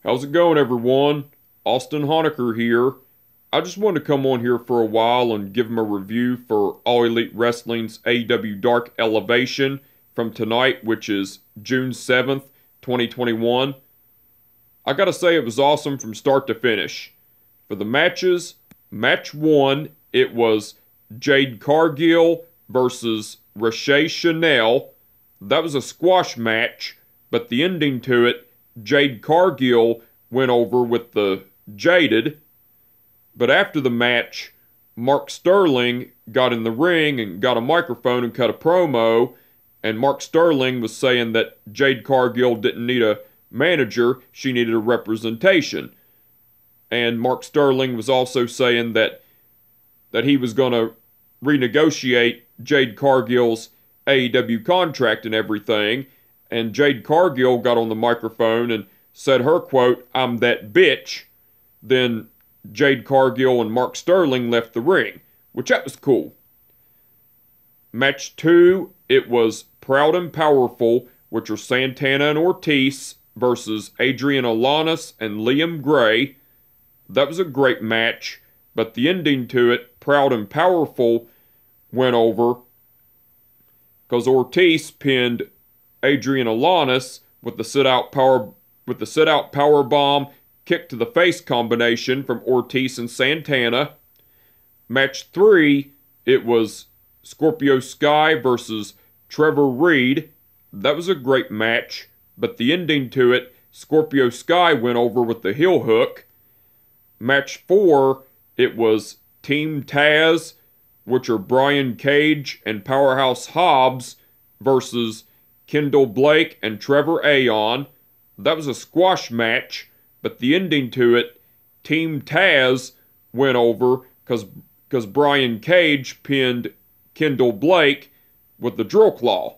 How's it going, everyone? Austin Honecker here. I just wanted to come on here for a while and give him a review for All Elite Wrestling's AEW Dark Elevation from tonight, which is June 7th, 2021. I gotta say, it was awesome from start to finish. For the matches, match 1, it was Jade Cargill versus Rache Chanel. That was a squash match, but the ending to it, Jade Cargill went over with the Jaded. But after the match, Mark Sterling got in the ring and got a microphone and cut a promo. And Mark Sterling was saying that Jade Cargill didn't need a manager, she needed a representation. And Mark Sterling was also saying that he was going to renegotiate Jade Cargill's AEW contract and everything. And Jade Cargill got on the microphone and said her quote, "I'm that bitch." Then Jade Cargill and Mark Sterling left the ring, which that was cool. Match 2, it was Proud and Powerful, which are Santana and Ortiz versus Adrian Alanis and Liam Gray. That was a great match, but the ending to it, Proud and Powerful, went over because Ortiz pinned Adrian Alanis with the sit-out power bomb, kick to the face combination from Ortiz and Santana. Match 3, it was Scorpio Sky versus Trevor Reed. That was a great match, but the ending to it, Scorpio Sky went over with the heel hook. Match 4, it was Team Taz, which are Brian Cage and Powerhouse Hobbs versus Kendall Blake and Trevor Aeon. That was a squash match, but the ending to it, Team Taz went over because Brian Cage pinned Kendall Blake with the drill claw.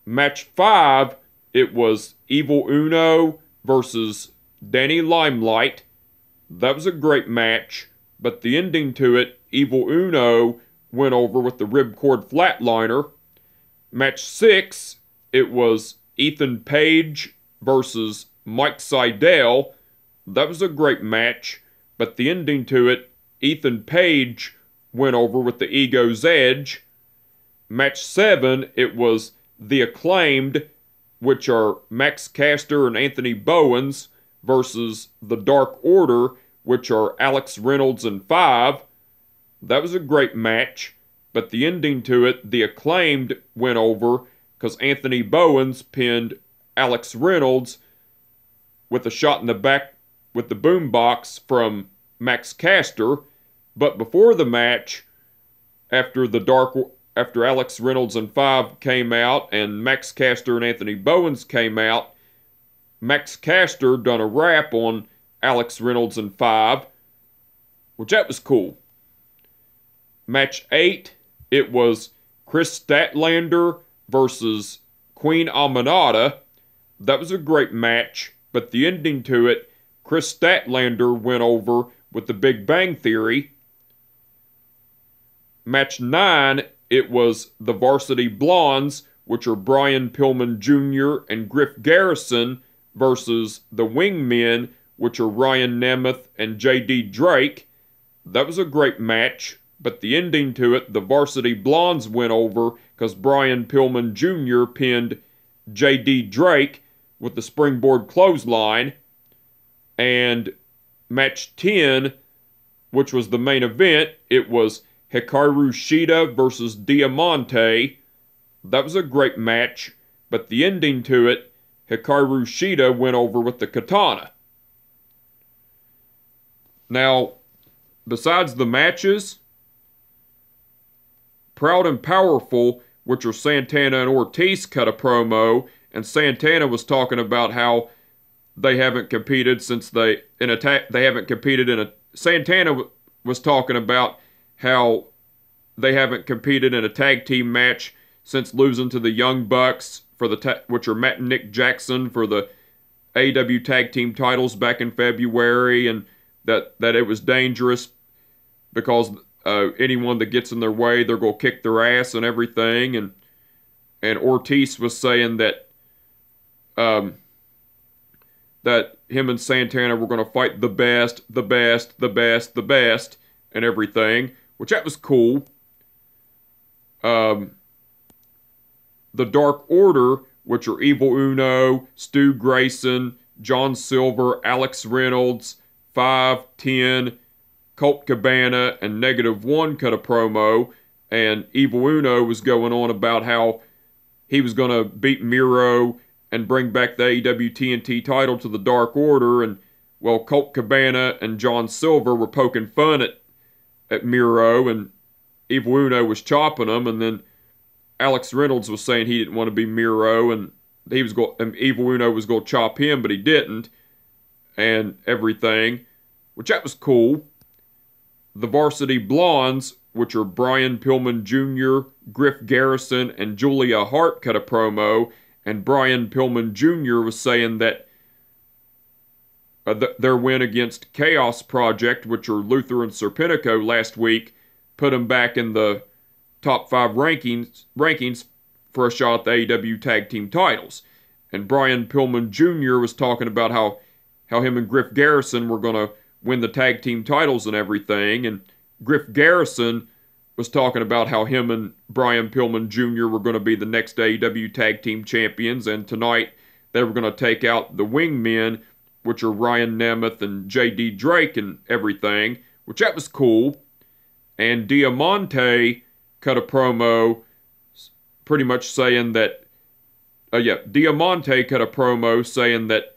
Match 5, it was Evil Uno versus Danny Limelight. That was a great match, but the ending to it, Evil Uno went over with the ripcord flatliner. Match 6, it was Ethan Page versus Mike Sydal. That was a great match, but the ending to it, Ethan Page went over with the Ego's Edge. Match 7, it was The Acclaimed, which are Max Caster and Anthony Bowens, versus the Dark Order, which are Alex Reynolds and Five. That was a great match, but the ending to it, The Acclaimed went over because Anthony Bowens pinned Alex Reynolds with a shot in the back with the boombox from Max Caster. But before the match, after Alex Reynolds and Five came out and Max Caster and Anthony Bowens came out, Max Caster done a rap on Alex Reynolds and Five, which that was cool. Match 8, it was Chris Statlander versus Queen Aminata. That was a great match, but the ending to it, Chris Statlander went over with the Big Bang Theory. Match 9, it was the Varsity Blondes, which are Brian Pillman Jr. and Griff Garrison, versus the Wingmen, which are Ryan Nemeth and J.D. Drake. That was a great match, but the ending to it, the Varsity Blondes went over because Brian Pillman Jr. pinned J.D. Drake with the springboard clothesline. And match 10, which was the main event, it was Hikaru Shida versus Diamante. That was a great match, but the ending to it, Hikaru Shida went over with the katana. Now, besides the matches, Proud and Powerful, which are Santana and Ortiz, cut a promo, and Santana was talking about how they haven't competed since Santana was talking about how they haven't competed in a tag team match since losing to the Young Bucks, which are Matt and Nick Jackson, for the AEW tag team titles back in February, and that it was dangerous because anyone that gets in their way, they're going to kick their ass and everything. And Ortiz was saying that that him and Santana were going to fight the best, the best, the best, the best, and everything, which that was cool. The Dark Order, which are Evil Uno, Stu Grayson, John Silver, Alex Reynolds, 510, Colt Cabana, and -1 cut a promo, and Evil Uno was going on about how he was going to beat Miro and bring back the AEW TNT title to the Dark Order, and, well, Colt Cabana and John Silver were poking fun at Miro, and Evil Uno was chopping him, and then Alex Reynolds was saying he didn't want to be Miro, and Evil Uno was going to chop him, but he didn't, and everything, which that was cool. The Varsity Blondes, which are Brian Pillman Jr., Griff Garrison, and Julia Hart, cut a promo, and Brian Pillman Jr. was saying that their win against Chaos Project, which are Luther and Serpentico last week, put them back in the top 5 rankings for a shot at the AEW Tag Team titles. And Brian Pillman Jr. was talking about how him and Griff Garrison were going to win the tag team titles and everything, and Griff Garrison was talking about how him and Brian Pillman Jr. were going to be the next AEW Tag Team Champions, and tonight they were going to take out the Wingmen, which are Ryan Nemeth and J.D. Drake and everything, which that was cool. And Diamante cut a promo pretty much saying that, Diamante cut a promo saying that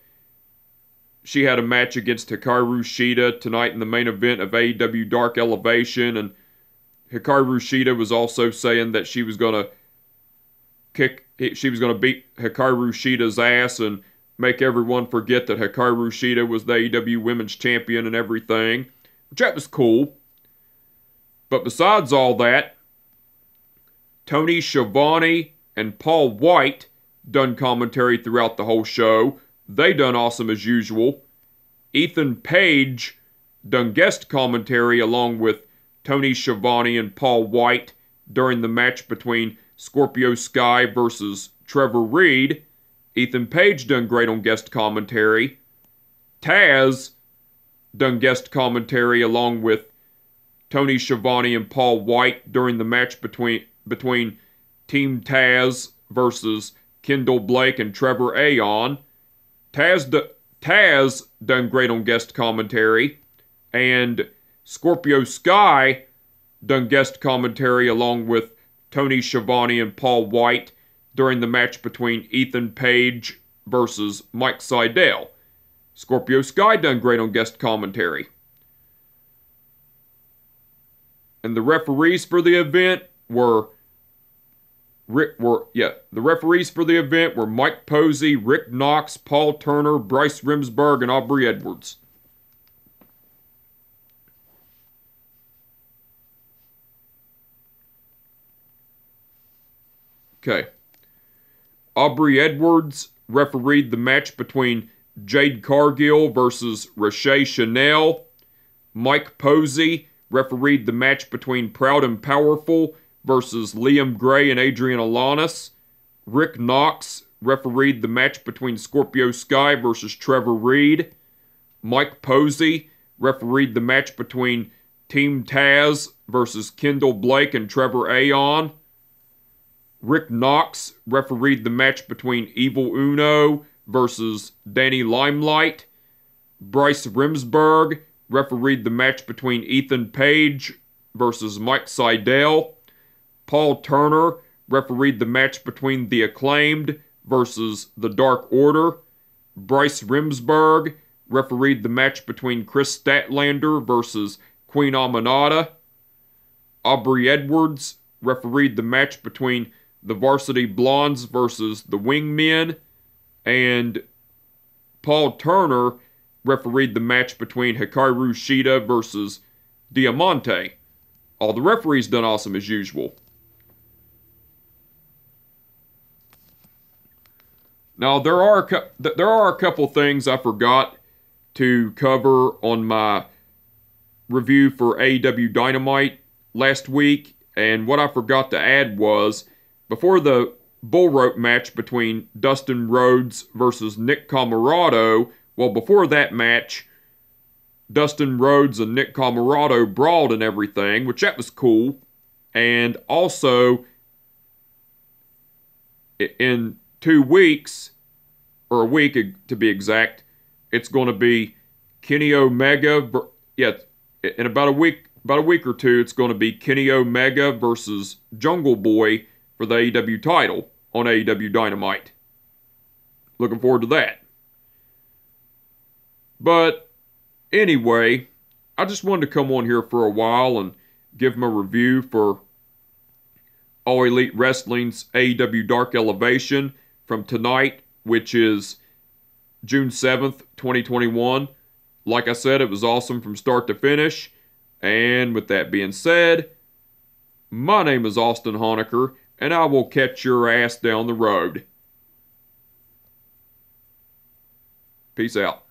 she had a match against Hikaru Shida tonight in the main event of AEW Dark Elevation, and Hikaru Shida was also saying that she was going to beat Hikaru Shida's ass and make everyone forget that Hikaru Shida was the AEW Women's Champion and everything, which that was cool. But besides all that, Tony Schiavone and Paul White done commentary throughout the whole show. They done awesome as usual. Ethan Page done guest commentary along with Tony Schiavone and Paul White during the match between Scorpio Sky versus Trevor Reed. Ethan Page done great on guest commentary. Taz done guest commentary along with Tony Schiavone and Paul White during the match between Team Taz versus Kendall Blake and Trevor Aon. Taz done great on guest commentary, and Scorpio Sky done guest commentary along with Tony Schiavone and Paul White during the match between Ethan Page versus Mike Sydal. Scorpio Sky done great on guest commentary. And the referees for the event were Mike Posey, Rick Knox, Paul Turner, Bryce Remsburg, and Aubrey Edwards. Okay. Aubrey Edwards refereed the match between Jade Cargill versus Rashay Chanel. Mike Posey refereed the match between Proud and Powerful versus Liam Gray and Adrian Alanis. Rick Knox refereed the match between Scorpio Sky versus Trevor Reed. Mike Posey refereed the match between Team Taz versus Kendall Blake and Trevor Aon. Rick Knox refereed the match between Evil Uno versus Danny Limelight. Bryce Remsburg refereed the match between Ethan Page versus Mike Sydal. Paul Turner refereed the match between The Acclaimed versus The Dark Order. Bryce Remsburg refereed the match between Chris Statlander versus Queen Aminata. Aubrey Edwards refereed the match between the Varsity Blondes versus the Wingmen. And Paul Turner refereed the match between Hikaru Shida versus Diamante. All the referees done awesome as usual. Now, there are a couple things I forgot to cover on my review for AEW Dynamite last week, and what I forgot to add was, before the bull rope match between Dustin Rhodes versus Nick Comoroto, Well, before that match, Dustin Rhodes and Nick Comoroto brawled and everything, which that was cool. And also, in 2 weeks, or a week to be exact, it's going to be Kenny Omega. Yeah, in about a week or two, it's going to be Kenny Omega versus Jungle Boy for the AEW title on AEW Dynamite. Looking forward to that. But anyway, I just wanted to come on here for a while and give them a review for All Elite Wrestling's AEW Dark Elevation from tonight, which is June 7th, 2021. Like I said, it was awesome from start to finish. And with that being said, my name is Austin Honecker, and I will catch your ass down the road. Peace out.